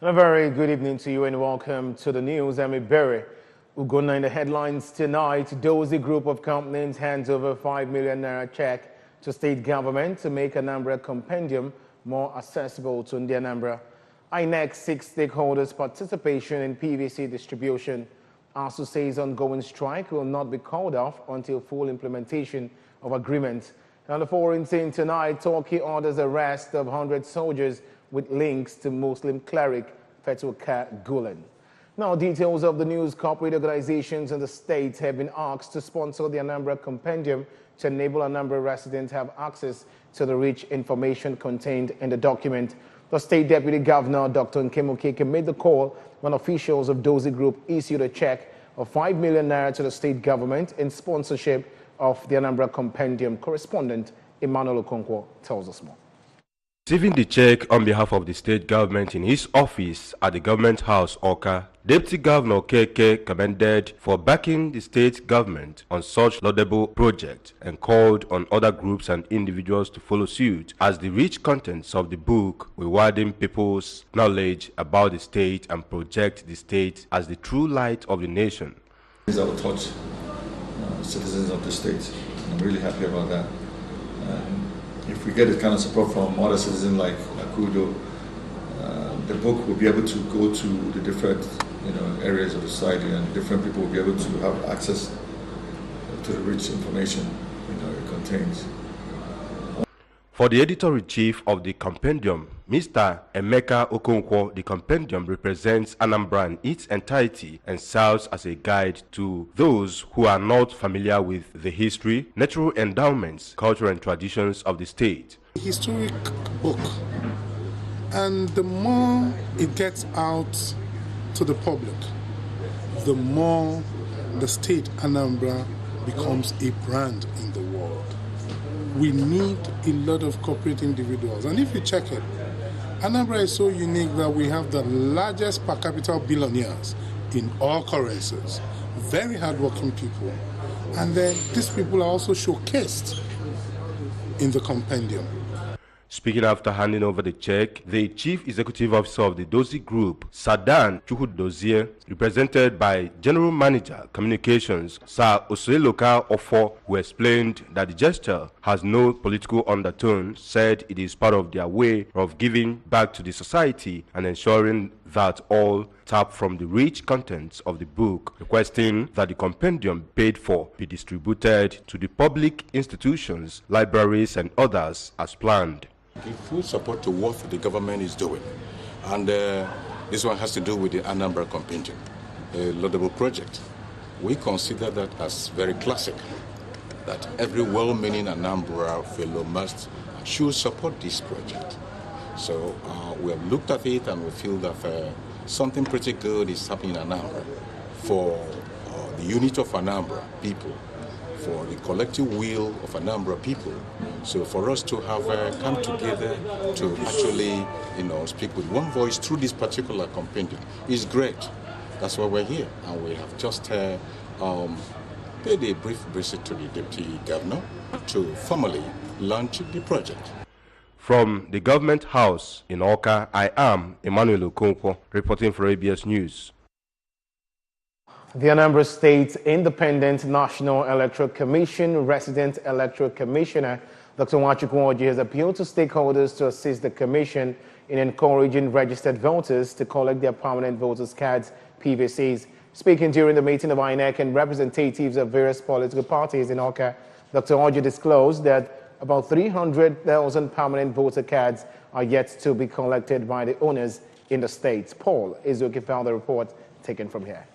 A very good evening to you and welcome to the news. I'm Berry. Ugonna in the headlines tonight. Dozie Group of companies hands over 5 million naira check to state government to make Anambra compendium more accessible to the Anambra. INEC seeks stakeholders' participation in PVC distribution. ASU says ongoing strike will not be called off until full implementation of agreement. And the foreign scene tonight, Turkey orders arrest of 100 soldiers with links to Muslim cleric Fethullah Gulen. Now, details of the news. Corporate organizations in the state have been asked to sponsor the Anambra Compendium to enable Anambra residents to have access to the rich information contained in the document. The State Deputy Governor, Dr. Nkemokeke, made the call when officials of Dozie Group issued a check of 5 million naira to the state government in sponsorship of the Anambra Compendium. Correspondent Emmanuel Okonkwo tells us more. Receiving the check on behalf of the state government in his office at the government house, Oka, Deputy Governor Keke commended for backing the state government on such laudable project and called on other groups and individuals to follow suit as the rich contents of the book will widen people's knowledge about the state and project the state as the true light of the nation. These are taught citizens of the state. I'm really happy about that. If we get this kind of support from other citizens like Akudo, the book will be able to go to the different areas of the society, and different people will be able to have access to the rich information it contains. For the editor-in-chief of the compendium, Mr. Emeka Okonkwo, the compendium represents Anambra in its entirety and serves as a guide to those who are not familiar with the history, natural endowments, culture and traditions of the state. Historic book, and the more it gets out to the public, the more the state Anambra becomes a brand in the world. We need a lot of corporate individuals, and if you check it, Anambra is so unique that we have the largest per capita billionaires in all currencies, very hardworking people, and then these people are also showcased in the compendium. Speaking after handing over the check, the Chief Executive Officer of the Dozie Group, Sadan Chukwudozie, represented by General Manager Communications, Sir Oseloka Ofo, who explained that the gesture has no political undertone, said it is part of their way of giving back to the society and ensuring that all tap from the rich contents of the book, requesting that the compendium paid for be distributed to the public institutions, libraries and others as planned. Give full support to what the government is doing, and this one has to do with the Anambra Compendium, a laudable project. We consider that as very classic, that every well-meaning Anambra fellow should support this project. So we have looked at it and we feel that something pretty good is happening in Anambra for the unit of Anambra people, for the collective will of Anambra people. So for us to have come together to actually, speak with one voice through this particular compendium is great. That's why we're here, and we have just paid a brief visit to the Deputy Governor to formally launch the project. From the government house in Oka, I am Emmanuel Okonkwo, reporting for ABS News. The Anambra State Independent National Electoral Commission Resident Electoral Commissioner, Dr. Nwachukwu has appealed to stakeholders to assist the Commission in encouraging registered voters to collect their permanent voters' cards, PVCs. Speaking during the meeting of INEC and representatives of various political parties in Oka, Dr. Oji disclosed that about 300,000 permanent voter cards are yet to be collected by the owners in the state. Paul Ezoki found the report taken from here.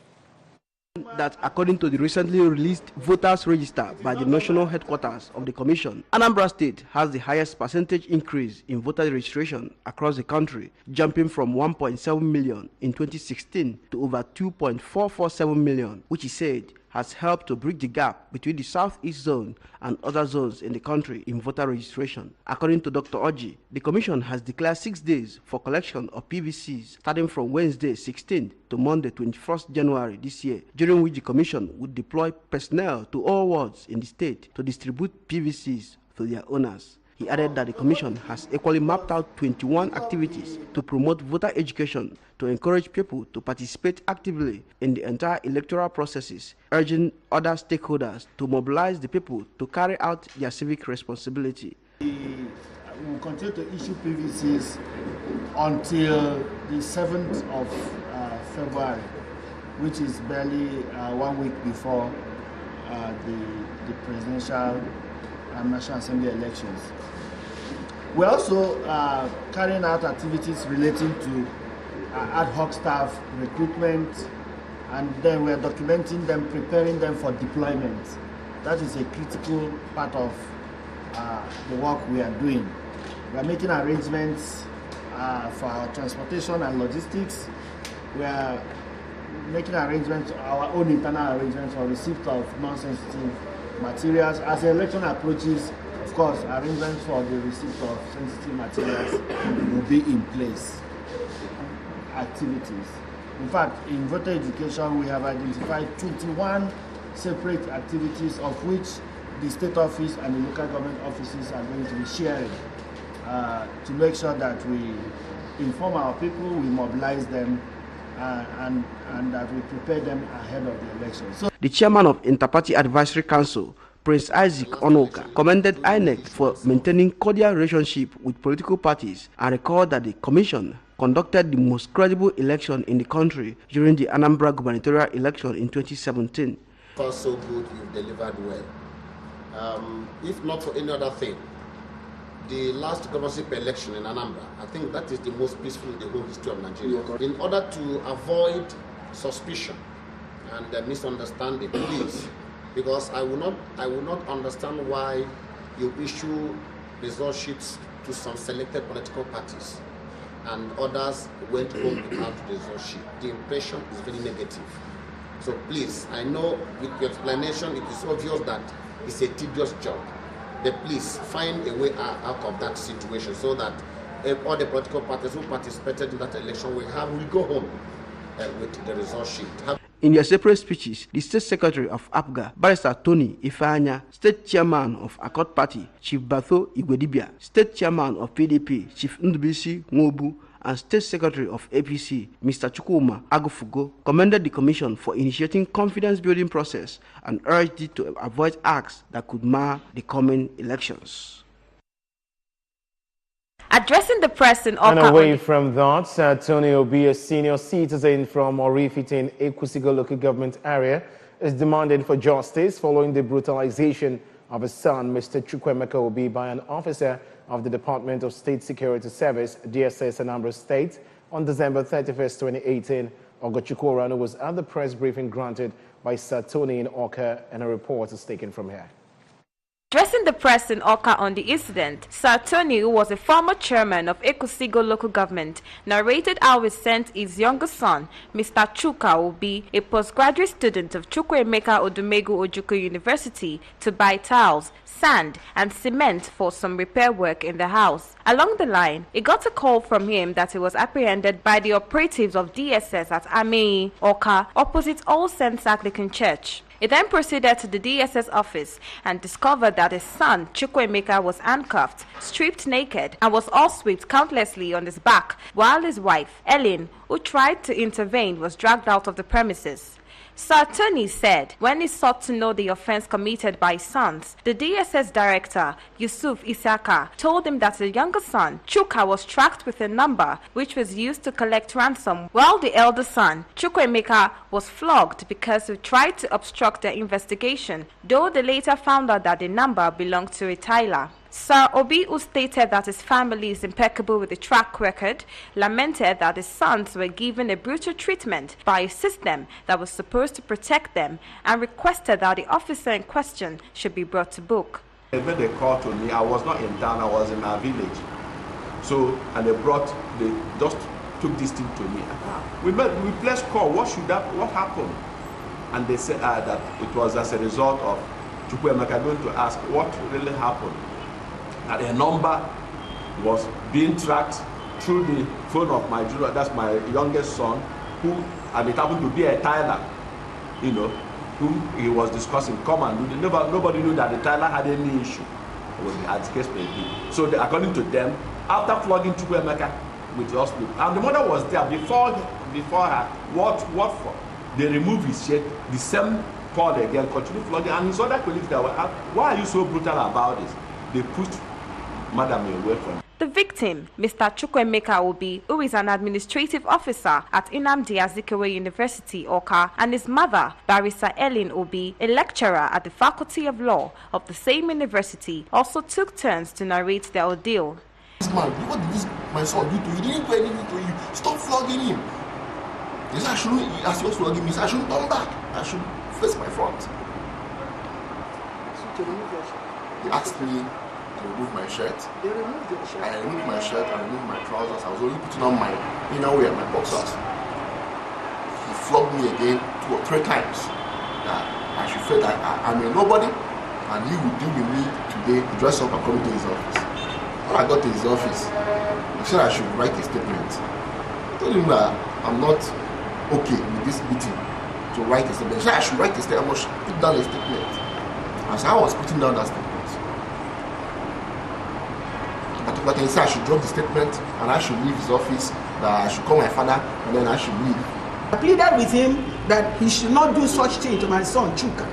That according to the recently released voters register by the national headquarters of the commission, Anambra State has the highest percentage increase in voter registration across the country, jumping from 1.7 million in 2016 to over 2.447 million, which he said has helped to bridge the gap between the Southeast zone and other zones in the country in voter registration. According to Dr. Oji, the Commission has declared 6 days for collection of PVCs starting from Wednesday 16th to Monday 21st January this year, during which the Commission would deploy personnel to all wards in the state to distribute PVCs to their owners. He added that the commission has equally mapped out 21 activities to promote voter education to encourage people to participate actively in the entire electoral processes, urging other stakeholders to mobilize the people to carry out their civic responsibility. We will continue to issue PVCs until the 7th of February, which is barely 1 week before the presidential and National Assembly elections. We're also carrying out activities relating to ad hoc staff recruitment, and then we're documenting them, preparing them for deployment. That is a critical part of the work we are doing. We are making arrangements for our transportation and logistics. We are making arrangements, our own internal arrangements for receipt of non-sensitive materials. As the election approaches, of course, arrangements for the receipt of sensitive materials will be in place. Activities. In fact, in voter education, we have identified 21 separate activities, of which the state office and the local government offices are going to be sharing to make sure that we inform our people, we mobilize them, and that we prepare them ahead of the election. So, the chairman of Interparty Advisory Council, Prince Isaac Onoka, commended INEC for maintaining cordial relationship with political parties and recalled that the commission conducted the most credible election in the country during the Anambra gubernatorial election in 2017. So good, you've delivered well. If not for any other thing, the last governorship election in Anambra, I think that is the most peaceful in the whole history of Nigeria. In order to avoid suspicion and misunderstanding, please, because I will not understand why you issue result sheets to some selected political parties and others went home without the result sheet. The impression is very negative. So please, I know with your explanation it is obvious that it's a tedious job, but please find a way out of that situation so that all the political parties who participated in that election will go home with the result sheet. In their separate speeches, the State Secretary of APGA, Barrister Tony Ifeanya, State Chairman of Accord Party, Chief Batho Igwedibia, State Chairman of PDP, Chief Ndubisi Nwobu, and State Secretary of APC, Mr. Chukwuma Agufugo, commended the Commission for initiating confidence-building process and urged it to avoid acts that could mar the coming elections. Addressing the press in Oka. And away from that, Tony Obi, a senior citizen from Orifitin, Ekwusigo local government area, is demanded for justice following the brutalization of his son, Mr. Chukwemeka Obi, by an officer of the Department of State Security Service, DSS Anambra State, on December 31st, 2018. Ogochukwu Orano was at the press briefing granted by Sir Tony in Oka, and a report is taken from here. Addressing the press in Oka on the incident, Sir Tony, who was a former chairman of Ekwusigo local government, narrated how he sent his younger son, Mr. Chuka Obi, a postgraduate student of Chukwuemeka Odumegu Ojukwu University, to buy tiles, sand and cement for some repair work in the house. Along the line, he got a call from him that he was apprehended by the operatives of DSS at Amei, Oka, opposite All Saints Anglican Church. He then proceeded to the DSS office and discovered that his son, Chukwuemeka, was handcuffed, stripped naked, and was horsewhipped countlessly on his back, while his wife, Ellen, who tried to intervene, was dragged out of the premises. Sir Tony said when he sought to know the offense committed by his sons, the DSS director, Yusuf Isaka, told him that his younger son, Chuka, was tracked with a number which was used to collect ransom, while the elder son, Chukwuemeka, was flogged because he tried to obstruct the investigation, though they later found out that the number belonged to a Tyler. Sir Obi, who stated that his family is impeccable with a track record, lamented that his sons were given a brutal treatment by a system that was supposed to protect them, and requested that the officer in question should be brought to book. When they called to me, I was not in town, I was in our village. So, and they just took this thing to me. We placed call, what happened? And they said that it was as a result of Chukwuemeka going to ask what really happened. That a number was being tracked through the phone of my junior, that's my youngest son, and it happened to be a Tyler, whom he was discussing, come and do. Nobody knew that the Tyler had any issue. was as case may be. So according to them, after flogging Chukwuemeka with the hospital, and the mother was there before her, what for? They removed his shirt, the same Paul again continued flogging, and his other colleagues that were out, why are you so brutal about this? They pushed Madam away from. The victim, Mr. Chukwuemeka Obi, who is an administrative officer at Nnamdi Azikiwe University, Awka, and his mother, Barrister Ellen Obi, a lecturer at the Faculty of Law of the same university, also took turns to narrate their ordeal. This man, what did my son do to you? He didn't do anything to you. Stop flogging him. He said, as he was flogging me, I shouldn't turn back. I should face my front. He asked me to remove my shirt. They removed your shirt. I removed my shirt and removed my trousers. I was only putting on my inner wear, my boxers. He flogged me again 2 or 3 times. I should feel that I'm a nobody and he would deal with me today to dress up and come to his office. When I got to his office, he said I should write a statement. I told him that I'm not okay with this meeting to write a statement. He said I should write a statement. I must put down a statement. As I was putting down that statement, but he said I should drop the statement and I should leave his office, that I should call my father and then I should leave. I pleaded with him that he should not do such thing to my son Chuka,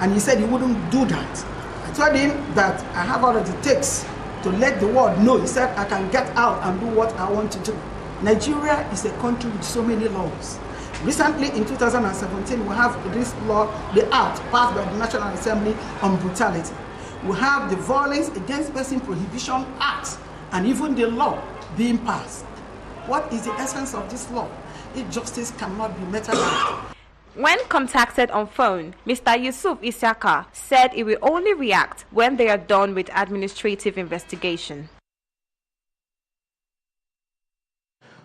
and he said he wouldn't do that. I told him that I have all it takes to let the world know. He said I can get out and do what I want to do. Nigeria is a country with so many laws. Recently, in 2017, we have this law, the act passed by the National Assembly on brutality. We have the Violence Against Person Prohibition Act, and even the law being passed. What is the essence of this law if justice cannot be meted out? When contacted on phone, Mr. Yusuf Isiaka said he will only react when they are done with administrative investigation.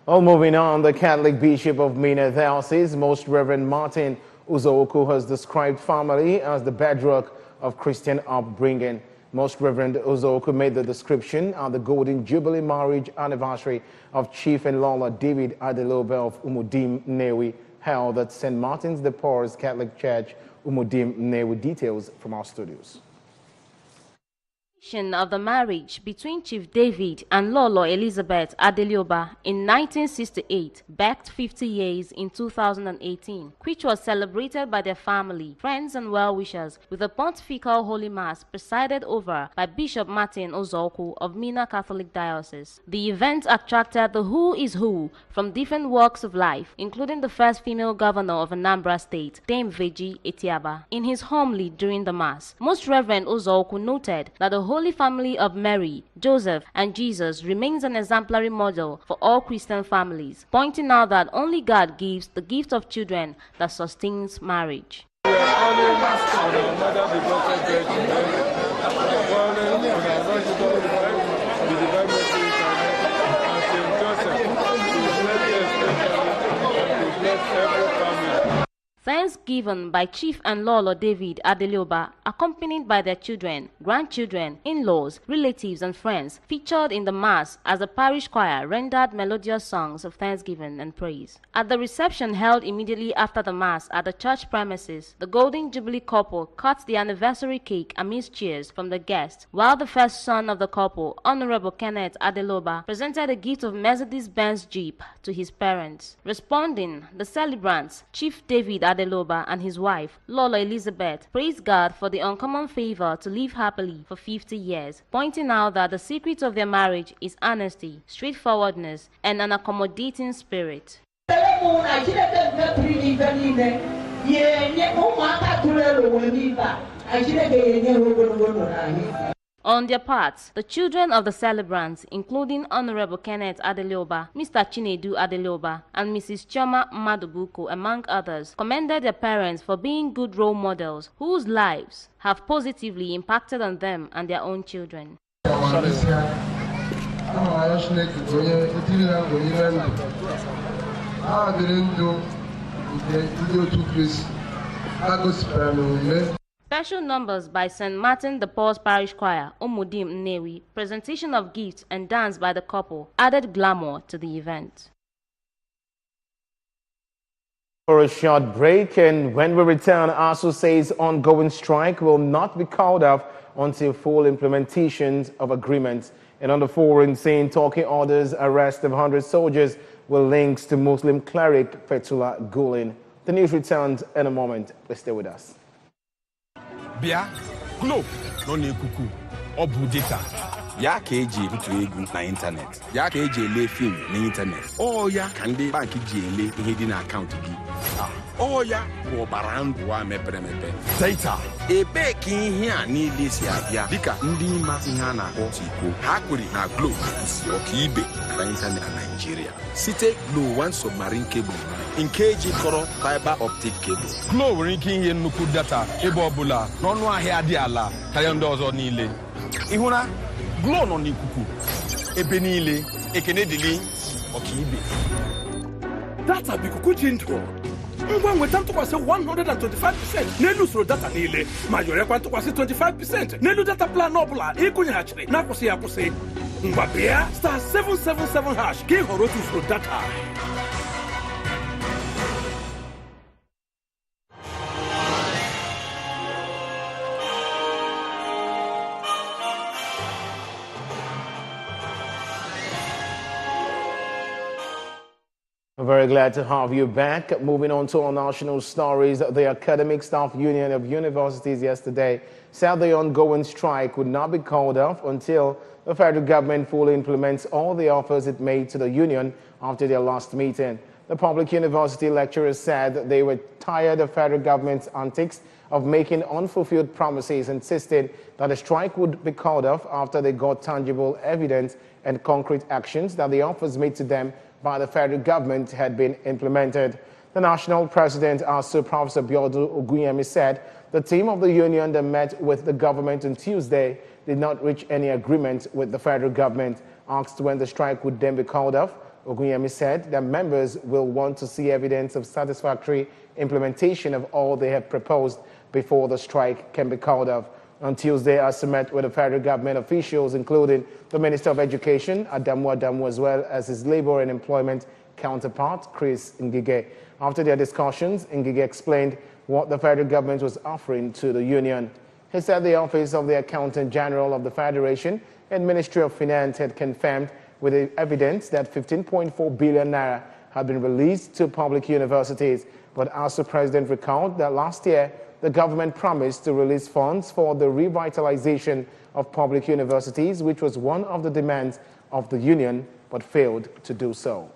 Well, moving on, the Catholic Bishop of Minna Diocese, Most Reverend Martin Uzoku, has described family as the bedrock of Christian upbringing. Most Reverend Uzoku made the description at the Golden Jubilee marriage anniversary of Chief and Lola David Adeloba of Umudim Nnewi, held at St. Martin's de Porres Catholic Church, Umudim Nnewi. Details from our studios. Of the marriage between Chief David and Lolo Elizabeth Adelioba in 1968 backed 50 years in 2018, which was celebrated by their family, friends and well-wishers with a pontifical Holy Mass presided over by Bishop Martin Uzoku of Minna Catholic Diocese. The event attracted the who is who from different walks of life, including the first female governor of Anambra State, Dame Veji Etiaba. In his homily during the Mass, Most Reverend Uzoku noted that the Holy Family of Mary, Joseph, and Jesus remains an exemplary model for all Christian families, pointing out that only God gives the gift of children that sustains marriage. Thanks given by Chief and Lolo David Adelioba, accompanied by their children, grandchildren, in-laws, relatives, and friends, featured in the Mass as the parish choir rendered melodious songs of thanksgiving and praise. At the reception held immediately after the Mass at the church premises, the Golden Jubilee couple cut the anniversary cake amidst cheers from the guests, while the first son of the couple, Honorable Kenneth Adeloba, presented a gift of Mercedes-Benz Jeep to his parents. Responding, the celebrants, Chief David Adeloba and his wife, Lola Elizabeth, praised God for the uncommon favor to live happily for 50 years, pointing out that the secret of their marriage is honesty, straightforwardness, and an accommodating spirit. On their parts, the children of the celebrants, including Honorable Kenneth Adelioba, Mr. Chinedu Adelioba, and Mrs. Choma Madubuko, among others, commended their parents for being good role models whose lives have positively impacted on them and their own children. Special numbers by St. Martin de Porres Parish Choir, Umudim Nnewi, presentation of gifts and dance by the couple added glamour to the event. For a short break, and when we return, ASU says ongoing strike will not be called off until full implementation of agreements. And on the forum, saying talking orders arrest of 100 soldiers with links to Muslim cleric Fethullah Gulen. The news returns in a moment. Please stay with us. Bia, Glo, no need cuckoo, or data. Ya KG butu na internet. Ya KG le film na internet. Oh ya kande bank GLA hidden account bi. Oh ya wo barangu wa meperemepe. Data. Ebe ki hia ni lesi abia. Dika ndi ma ihe na ho tiko. Ha kwuri na Glo si okibe na internet na Nigeria. Site Glo one submarine cable. In KG koro fiber optic cable. Glo nwere ike ihe nnukwu data ebe ọbụla n'ọnụ ahịa dị ala karịa ndị ọzọ niile. Ihuna Glo no n'ikuku ebe niile ekene dili okibe. Data bikuku jintro. Ngwa nweta ntụkwasị 125% n'elu usoro data niile ma yorekwa ntụkwasị 25% n'elu data plan ọbụla ịkụnyeghachiri na-akwụsị akwụsị. Ngwa bịa star 777 hash ka ị họrọ otu usoro data. I'm very glad to have you back. Moving on to our national stories, the Academic Staff Union of Universities yesterday said the ongoing strike would not be called off until the federal government fully implements all the offers it made to the union after their last meeting. The public university lecturers said they were tired of federal government's antics of making unfulfilled promises, insisting that the strike would be called off after they got tangible evidence and concrete actions that the offers made to them by the federal government had been implemented. The national president, ASU Professor Biodun Ogunyemi, said the team of the union that met with the government on Tuesday did not reach any agreement with the federal government. Asked when the strike would then be called off, Ogunyemi said that members will want to see evidence of satisfactory implementation of all they have proposed before the strike can be called off. On Tuesday, ASU met with the federal government officials, including the Minister of Education, Adamu, as well as his labor and employment counterpart, Chris Ngige. After their discussions, Ngige explained what the federal government was offering to the union. He said the Office of the Accountant General of the Federation and Ministry of Finance had confirmed with the evidence that 15.4 billion naira had been released to public universities. But ASU president recalled that last year, the government promised to release funds for the revitalization of public universities, which was one of the demands of the union, but failed to do so.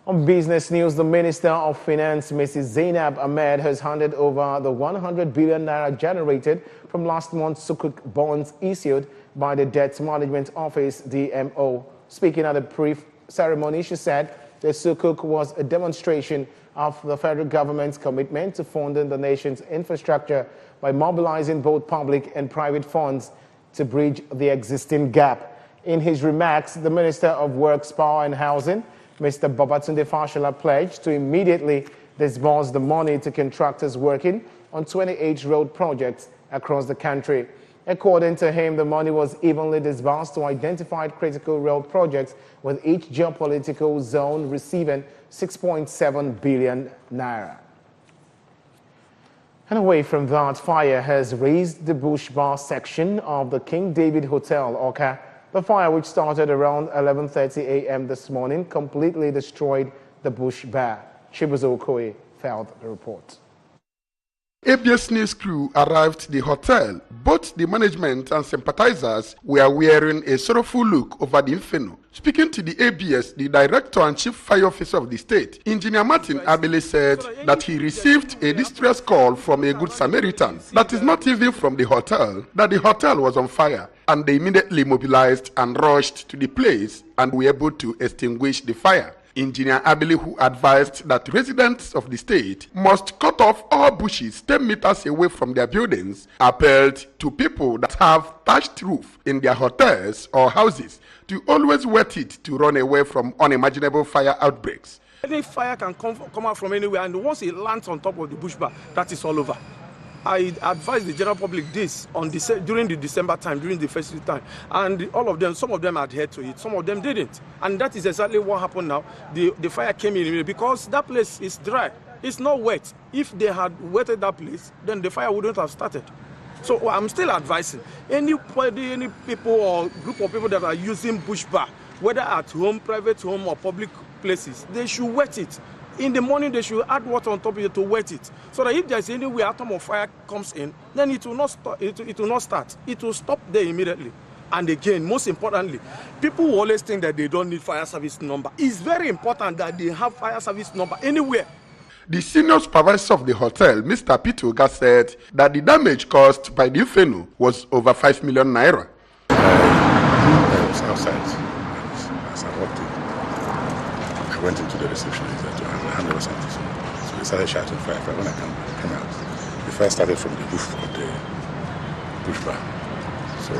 On business news, the Minister of Finance, Mrs. Zainab Ahmed, has handed over the 100 billion naira generated from last month's Sukuk bonds issued by the Debt Management Office, DMO. Speaking at a brief ceremony, she said the Sukuk was a demonstration of the federal government's commitment to funding the nation's infrastructure by mobilizing both public and private funds to bridge the existing gap. In his remarks, the Minister of Works, Power and Housing, Mr. Babatunde Fashola, pledged to immediately disburse the money to contractors working on 28 road projects across the country. According to him, the money was evenly disbursed to identified critical road projects, with each geopolitical zone receiving 6.7 billion naira. And away from that, fire has razed the Bush Bar section of the King David Hotel, Oka. The fire, which started around 11:30 a.m. this morning, completely destroyed the Bush Bar. Chibuzo Okoye filed the report. ABS News crew arrived at the hotel. Both the management and sympathizers were wearing a sorrowful look over the inferno. Speaking to the ABS, the Director and Chief Fire Officer of the state, Engineer Martin Abele, said that he received a distress call from a Good Samaritan that is not even from the hotel, that the hotel was on fire, and they immediately mobilized and rushed to the place and were able to extinguish the fire. Engineer Abele, who advised that residents of the state must cut off all bushes 10 meters away from their buildings, appealed to people that have thatched roof in their hotels or houses to always wet it to run away from unimaginable fire outbreaks. Any fire can come out from anywhere, and once it lands on top of the bush bar, that is all over. I advised the general public this during the December time, during the festive time, and all of them, some of them adhered to it, some of them didn't, and that is exactly what happened now. The fire came in because that place is dry, it's not wet. If they had wetted that place, then the fire wouldn't have started. So I'm still advising anybody, any people or group of people that are using bush bar, whether at home, private home, or public places, they should wet it. In the morning, they should add water on top of it to wet it, so that if there's any way atom of fire comes in, then it will not start. It will not start. It will stop there immediately. And again, most importantly, people who always think that they don't need fire service number. It's very important that they have fire service number anywhere. The senior supervisor of the hotel, Mr. Peter Oga, said that the damage caused by the inferno was over 5 million naira. I was outside as I walked in. I went into the reception to hand over something. So they started shouting fire. When I came out, the fire started from the roof of the bush bar. So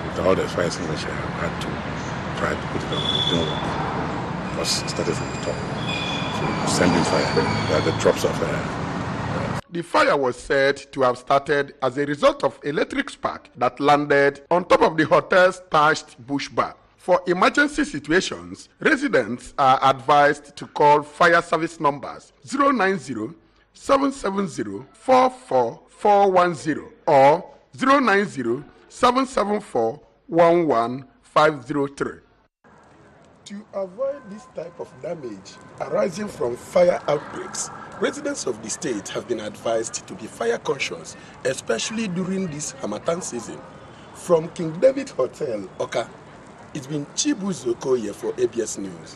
with all the fire extinguisher, I had to try to put it on. It didn't work. Because it started from the top. So sending fire, the drops of fire. The fire was said to have started as a result of electric spark that landed on top of the hotel's thatched bush bar. For emergency situations, residents are advised to call fire service numbers 090 770 44410 or 090 774 11503. To avoid this type of damage arising from fire outbreaks, residents of the state have been advised to be fire conscious, especially during this Harmattan season. From King David Hotel, Oka, it's been Chibuzo Okoye for ABS News.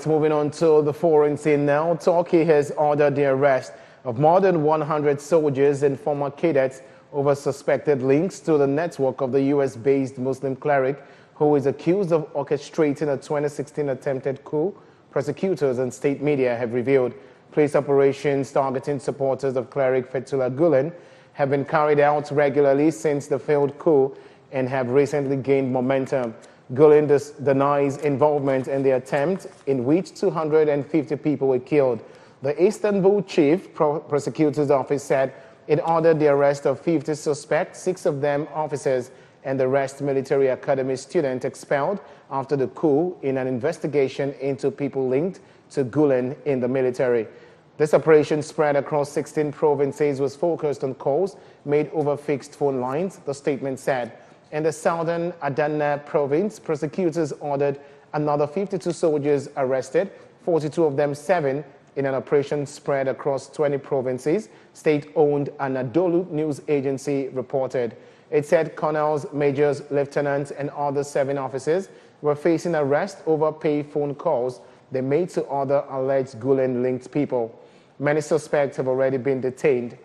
Moving on to the foreign scene now, Turkey has ordered the arrest of more than 100 soldiers and former cadets over suspected links to the network of the US-based Muslim cleric who is accused of orchestrating a 2016 attempted coup, prosecutors and state media have revealed. Police operations targeting supporters of cleric Fethullah Gulen have been carried out regularly since the failed coup and have recently gained momentum. Gulen denies involvement in the attempt, in which 250 people were killed. The Istanbul chief prosecutor's office said it ordered the arrest of 50 suspects, 6 of them officers, and the rest military academy student expelled after the coup in an investigation into people linked to Gulen in the military. This operation spread across 16 provinces was focused on calls made over fixed phone lines, the statement said. In the southern Adana province, prosecutors ordered another 52 soldiers arrested, 42 of them 7 in an operation spread across 20 provinces, state-owned Anadolu news agency reported. It said colonels, majors, lieutenants, and other 7 officers were facing arrest over pay phone calls they made to other alleged Gulen-linked people. Many suspects have already been detained,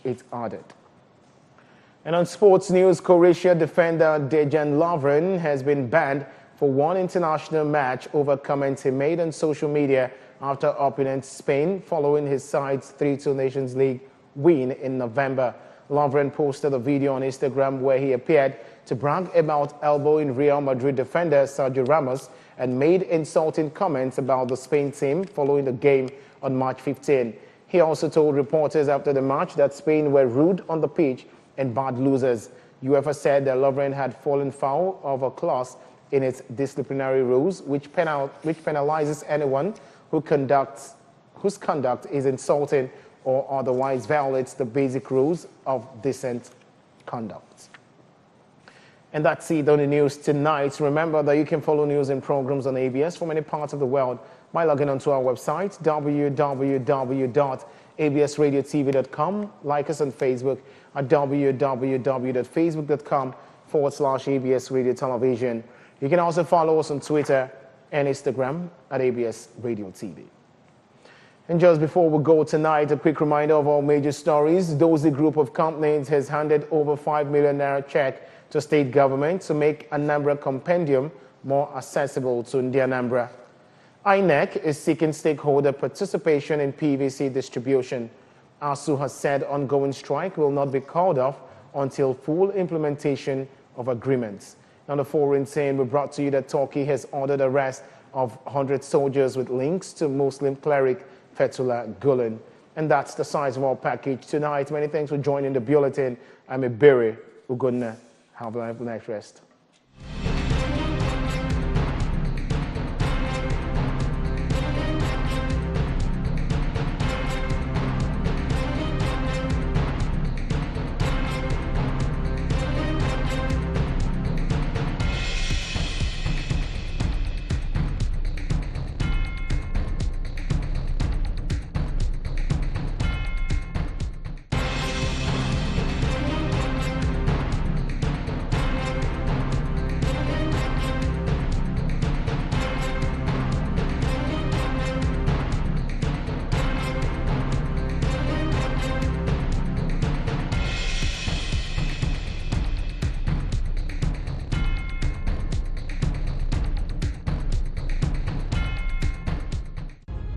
it added. And on sports news, Croatia defender Dejan Lovren has been banned for one international match over comments he made on social media after opponent Spain following his side's 3-2 Nations League win in November. Lovren posted a video on Instagram where he appeared to brag about elbowing Real Madrid defender Sergio Ramos and made insulting comments about the Spain team following the game on March 15. He also told reporters after the match that Spain were rude on the pitch and bad losers. UEFA said that Lovren had fallen foul of a clause in its disciplinary rules, which penalizes anyone whose conduct is insulting or otherwise violates the basic rules of decent conduct. And that's it on the news tonight. Remember that you can follow news and programs on ABS from any part of the world by logging onto our website, www.absradiotv.com. Like us on Facebook at www.facebook.com/ABS Radio Television. You can also follow us on Twitter and Instagram at ABS Radio TV. And just before we go tonight, a quick reminder of our major stories. Dozie Group of Companies has handed over $5 million check to state government to make Anambra Compendium more accessible to Anambra. INEC is seeking stakeholder participation in PVC distribution. ASU has said ongoing strike will not be called off until full implementation of agreements. Now, the foreign scene, we brought to you that Turkey has ordered arrest of 100 soldiers with links to Muslim cleric Fethullah Gulen. And that's the size of our package tonight. Many thanks for joining the bulletin. I'm Ebere Ugonna. Have a nice rest.